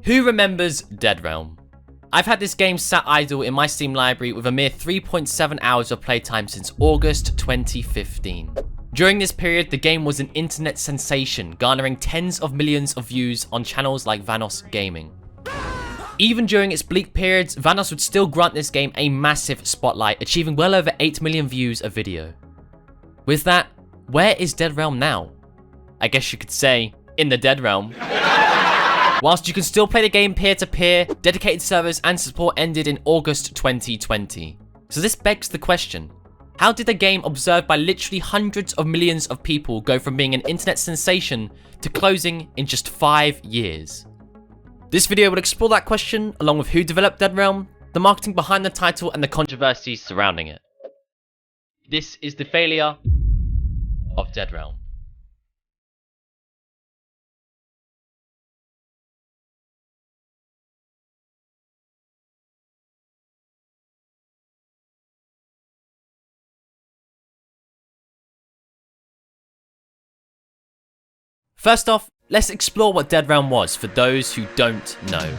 Who remembers Dead Realm? I've had this game sat idle in my Steam library with a mere 3.7 hours of playtime since August 2015. During this period, the game was an internet sensation, garnering tens of millions of views on channels like Vanoss Gaming. Even during its bleak periods, Vanoss would still grant this game a massive spotlight, achieving well over 8 million views a video. With that, where is Dead Realm now? I guess you could say, in the Dead Realm. Whilst you can still play the game peer-to-peer, dedicated servers and support ended in August 2020. So this begs the question, how did a game observed by literally hundreds of millions of people go from being an internet sensation to closing in just 5 years? This video will explore that question, along with who developed Dead Realm, the marketing behind the title, and the controversies surrounding it. This is the failure of Dead Realm. First off, let's explore what Dead Realm was for those who don't know.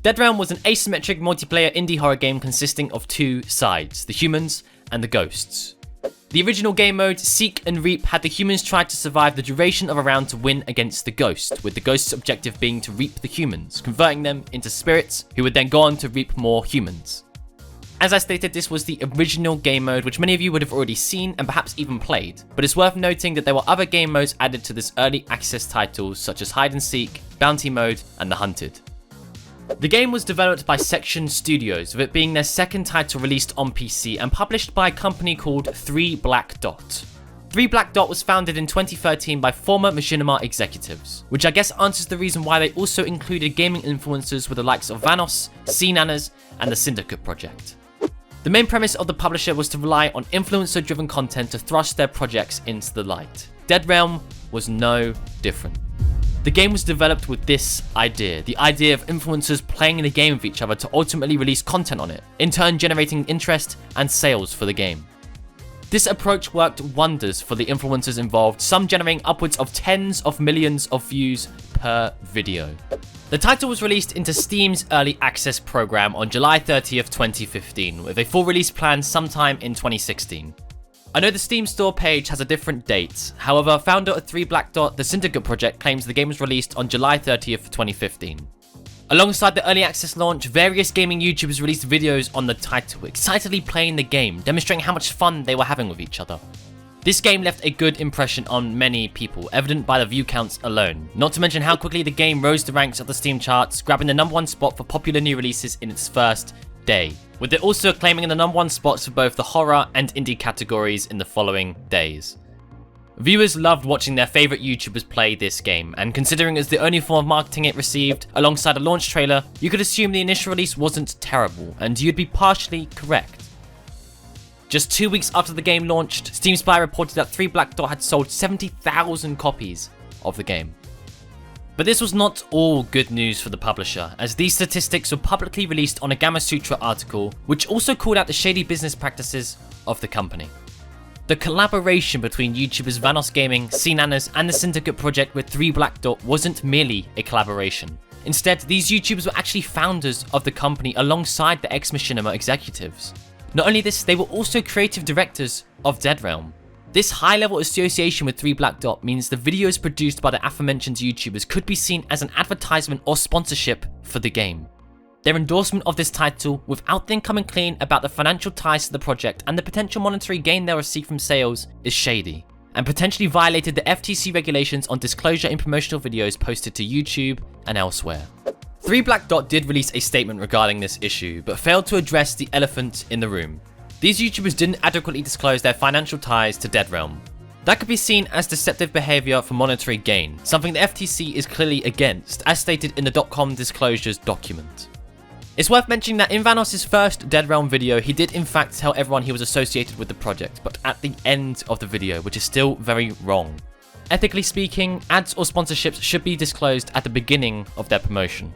Dead Realm was an asymmetric multiplayer indie horror game consisting of two sides, the humans and the ghosts. The original game mode, Seek and Reap, had the humans try to survive the duration of a round to win against the ghost, with the ghost's objective being to reap the humans, converting them into spirits who would then go on to reap more humans. As I stated, this was the original game mode, which many of you would have already seen and perhaps even played, but it's worth noting that there were other game modes added to this early access titles such as Hide and Seek, Bounty Mode, and The Hunted. The game was developed by Section Studios, with it being their second title released on PC and published by a company called 3 Black Dot. 3 Black Dot was founded in 2013 by former Machinima executives, which I guess answers the reason why they also included gaming influencers with the likes of Vanoss, SeaNanners, and the Syndicate project. The main premise of the publisher was to rely on influencer-driven content to thrust their projects into the light. Dead Realm was no different. The game was developed with this idea, the idea of influencers playing the game with each other to ultimately release content on it, in turn generating interest and sales for the game. This approach worked wonders for the influencers involved, some generating upwards of tens of millions of views per video. The title was released into Steam's Early Access program on July 30th, 2015, with a full release planned sometime in 2016. I know the Steam store page has a different date, however, founder of 3 Black Dot, the Syndicate project, claims the game was released on July 30th, 2015. Alongside the early access launch, various gaming YouTubers released videos on the title, excitedly playing the game, demonstrating how much fun they were having with each other. This game left a good impression on many people, evident by the view counts alone, not to mention how quickly the game rose the ranks of the Steam charts, grabbing the #1 spot for popular new releases in its first day, with it also claiming the #1 spots for both the horror and indie categories in the following days. Viewers loved watching their favourite YouTubers play this game, and considering it's the only form of marketing it received, alongside a launch trailer, you could assume the initial release wasn't terrible, and you'd be partially correct. Just 2 weeks after the game launched, Steam Spy reported that 3 Black Dot had sold 70,000 copies of the game. But this was not all good news for the publisher, as these statistics were publicly released on a Gamasutra article, which also called out the shady business practices of the company. The collaboration between YouTubers Vanoss Gaming, SeaNanners, and the Syndicate project with 3 Black Dot wasn't merely a collaboration. Instead, these YouTubers were actually founders of the company alongside the ex-Machinima executives. Not only this, they were also creative directors of Dead Realm. This high-level association with 3 Black Dot means the videos produced by the aforementioned YouTubers could be seen as an advertisement or sponsorship for the game. Their endorsement of this title, without them coming clean about the financial ties to the project and the potential monetary gain they'll receive from sales, is shady, and potentially violated the FTC regulations on disclosure in promotional videos posted to YouTube and elsewhere. 3 Black Dot did release a statement regarding this issue, but failed to address the elephant in the room. These YouTubers didn't adequately disclose their financial ties to Dead Realm. That could be seen as deceptive behaviour for monetary gain, something the FTC is clearly against, as stated in the .com disclosures document. It's worth mentioning that in Vanoss's first Dead Realm video, he did in fact tell everyone he was associated with the project, but at the end of the video, which is still very wrong. Ethically speaking, ads or sponsorships should be disclosed at the beginning of their promotion.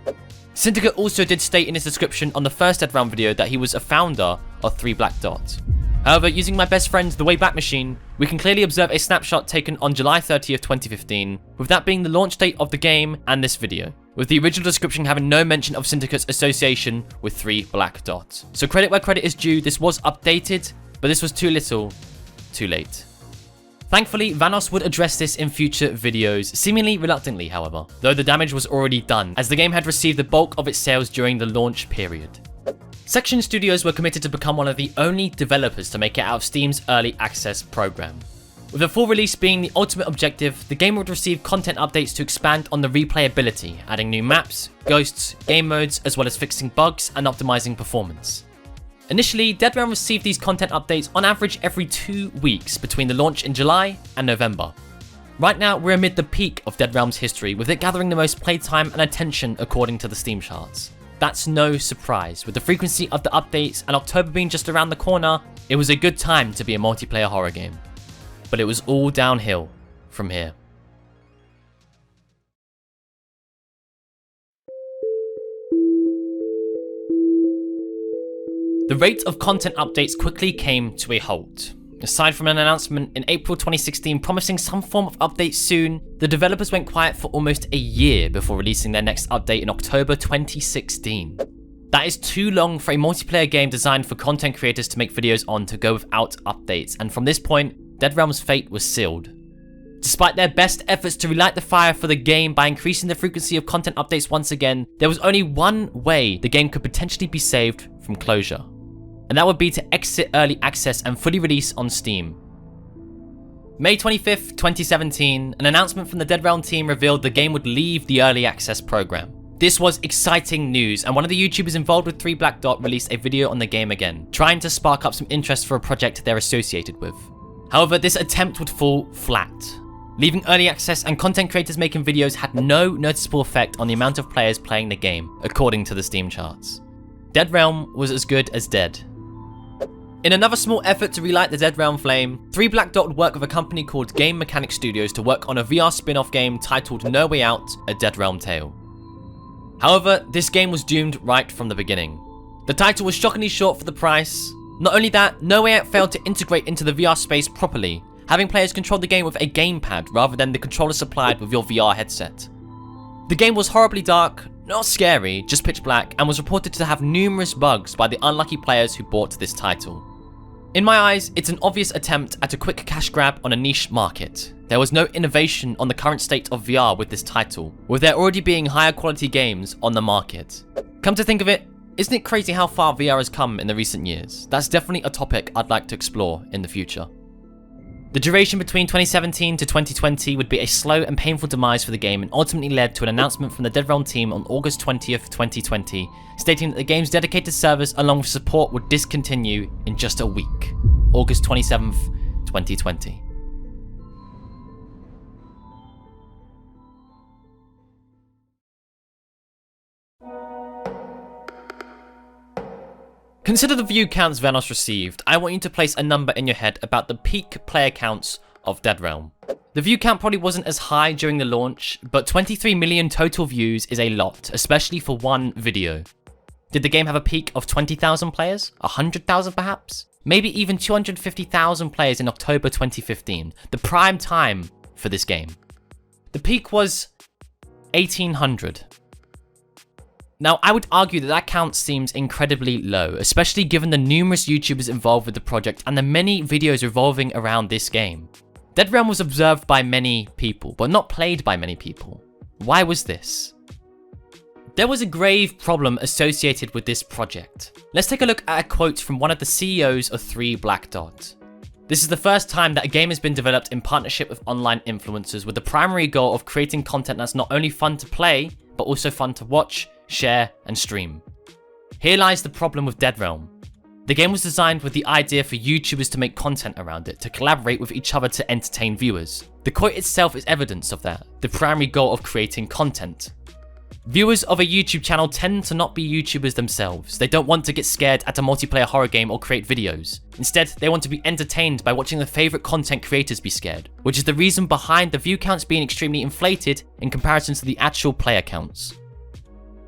Syndicate also did state in his description on the first Dead Realm video that he was a founder of 3 Black Dot. However, using my best friend the Wayback Machine, we can clearly observe a snapshot taken on July 30th, 2015, with that being the launch date of the game and this video, with the original description having no mention of Syndicate's association with 3 black dots. So credit where credit is due, this was updated, but this was too little, too late. Thankfully, Vanoss would address this in future videos, seemingly reluctantly however, though the damage was already done, as the game had received the bulk of its sales during the launch period. Section Studios were committed to become one of the only developers to make it out of Steam's early access program. With a full release being the ultimate objective, the game would receive content updates to expand on the replayability, adding new maps, ghosts, game modes, as well as fixing bugs and optimizing performance. Initially, Dead Realm received these content updates on average every 2 weeks between the launch in July and November. Right now, we're amid the peak of Dead Realm's history, with it gathering the most playtime and attention according to the Steam charts. That's no surprise. With the frequency of the updates and October being just around the corner, it was a good time to be a multiplayer horror game. But it was all downhill from here. The rate of content updates quickly came to a halt. Aside from an announcement in April 2016 promising some form of update soon, the developers went quiet for almost a year before releasing their next update in October 2016. That is too long for a multiplayer game designed for content creators to make videos on to go without updates, and from this point, Dead Realm's fate was sealed. Despite their best efforts to relight the fire for the game by increasing the frequency of content updates once again, there was only one way the game could potentially be saved from closure. And that would be to exit early access and fully release on Steam. May 25th, 2017, an announcement from the Dead Realm team revealed the game would leave the early access program. This was exciting news, and one of the YouTubers involved with 3 Black Dot released a video on the game again, trying to spark up some interest for a project they're associated with. However, this attempt would fall flat. Leaving early access and content creators making videos had no noticeable effect on the amount of players playing the game, according to the Steam charts. Dead Realm was as good as dead. In another small effort to relight the Dead Realm flame, 3 Black Dot would work with a company called Game Mechanic Studios to work on a VR spin-off game titled No Way Out, A Dead Realm Tale. However, this game was doomed right from the beginning. The title was shockingly short for the price. Not only that, No Way Out failed to integrate into the VR space properly, having players control the game with a gamepad rather than the controller supplied with your VR headset. The game was horribly dark, not scary, just pitch black, and was reported to have numerous bugs by the unlucky players who bought this title. In my eyes, it's an obvious attempt at a quick cash grab on a niche market. There was no innovation on the current state of VR with this title, with there already being higher quality games on the market. Come to think of it, isn't it crazy how far VR has come in the recent years? That's definitely a topic I'd like to explore in the future. The duration between 2017 to 2020 would be a slow and painful demise for the game, and ultimately led to an announcement from the Dead Realm team on August 20th, 2020, stating that the game's dedicated servers along with support would discontinue in just a week. August 27th, 2020. Consider the view counts Vanoss received. I want you to place a number in your head about the peak player counts of Dead Realm. The view count probably wasn't as high during the launch, but 23 million total views is a lot, especially for one video. Did the game have a peak of 20,000 players? 100,000 perhaps? Maybe even 250,000 players in October 2015, the prime time for this game. The peak was 1,800. Now, I would argue that that count seems incredibly low, especially given the numerous YouTubers involved with the project and the many videos revolving around this game. Dead Realm was observed by many people, but not played by many people. Why was this? There was a grave problem associated with this project. Let's take a look at a quote from one of the CEOs of 3 Black Dot. This is the first time that a game has been developed in partnership with online influencers with the primary goal of creating content that's not only fun to play, but also fun to watch, share, and stream. Here lies the problem with Dead Realm. The game was designed with the idea for YouTubers to make content around it, to collaborate with each other to entertain viewers. The quote itself is evidence of that, the primary goal of creating content. Viewers of a YouTube channel tend to not be YouTubers themselves. They don't want to get scared at a multiplayer horror game or create videos. Instead, they want to be entertained by watching their favorite content creators be scared, which is the reason behind the view counts being extremely inflated in comparison to the actual player counts.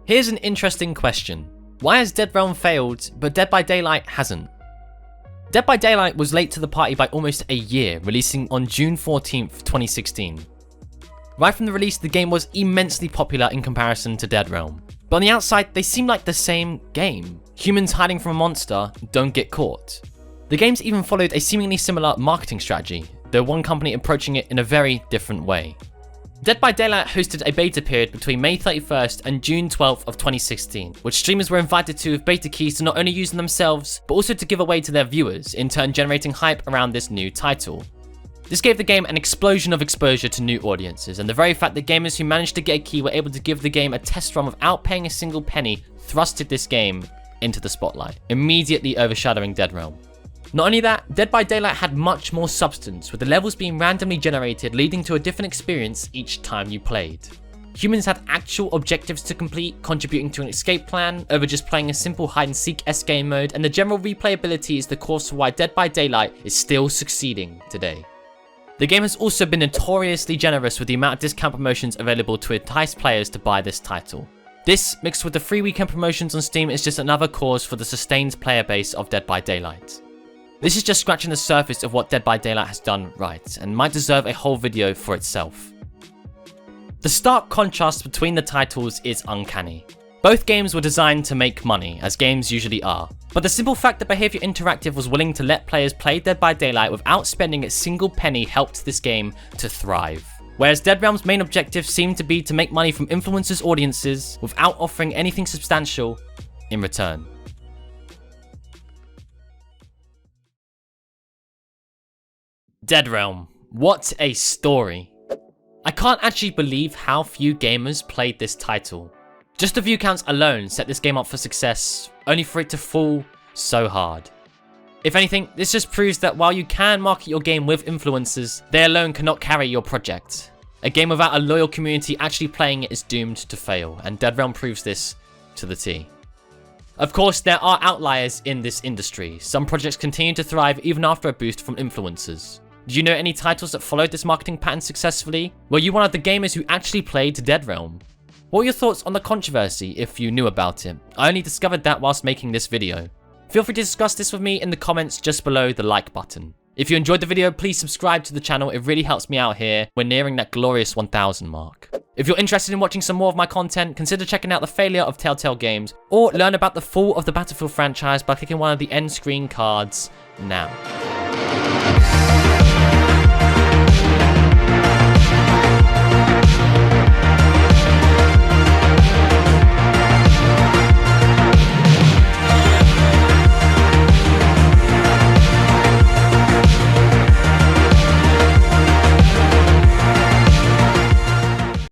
Here's an interesting question. Why has Dead Realm failed, but Dead by Daylight hasn't? Dead by Daylight was late to the party by almost a year, releasing on June 14th, 2016. Right from the release, the game was immensely popular in comparison to Dead Realm. But on the outside, they seem like the same game. Humans hiding from a monster don't get caught. The games even followed a seemingly similar marketing strategy, though one company approaching it in a very different way. Dead by Daylight hosted a beta period between May 31st and June 12th of 2016, which streamers were invited to with beta keys to not only use them themselves, but also to give away to their viewers, in turn generating hype around this new title. This gave the game an explosion of exposure to new audiences, and the very fact that gamers who managed to get a key were able to give the game a test run without paying a single penny thrusted this game into the spotlight, immediately overshadowing Dead Realm. Not only that, Dead by Daylight had much more substance, with the levels being randomly generated, leading to a different experience each time you played. Humans had actual objectives to complete, contributing to an escape plan, over just playing a simple hide-and-seek-esque game mode, and the general replayability is the cause for why Dead by Daylight is still succeeding today. The game has also been notoriously generous with the amount of discount promotions available to entice players to buy this title. This, mixed with the free weekend promotions on Steam, is just another cause for the sustained player base of Dead by Daylight. This is just scratching the surface of what Dead by Daylight has done right, and might deserve a whole video for itself. The stark contrast between the titles is uncanny. Both games were designed to make money, as games usually are, but the simple fact that Behaviour Interactive was willing to let players play Dead by Daylight without spending a single penny helped this game to thrive. Whereas Dead Realm's main objective seemed to be to make money from influencers' audiences without offering anything substantial in return. Dead Realm. What a story. I can't actually believe how few gamers played this title. Just the view counts alone set this game up for success, only for it to fall so hard. If anything, this just proves that while you can market your game with influencers, they alone cannot carry your project. A game without a loyal community actually playing it is doomed to fail, and Dead Realm proves this to the T. Of course, there are outliers in this industry. Some projects continue to thrive even after a boost from influencers. Do you know any titles that followed this marketing pattern successfully? Were you one of the gamers who actually played Dead Realm? What were your thoughts on the controversy if you knew about it? I only discovered that whilst making this video. Feel free to discuss this with me in the comments just below the like button. If you enjoyed the video, please subscribe to the channel, it really helps me out here. We're nearing that glorious 1000 mark. If you're interested in watching some more of my content, consider checking out the failure of Telltale Games, or learn about the fall of the Battlefield franchise by clicking one of the end screen cards now.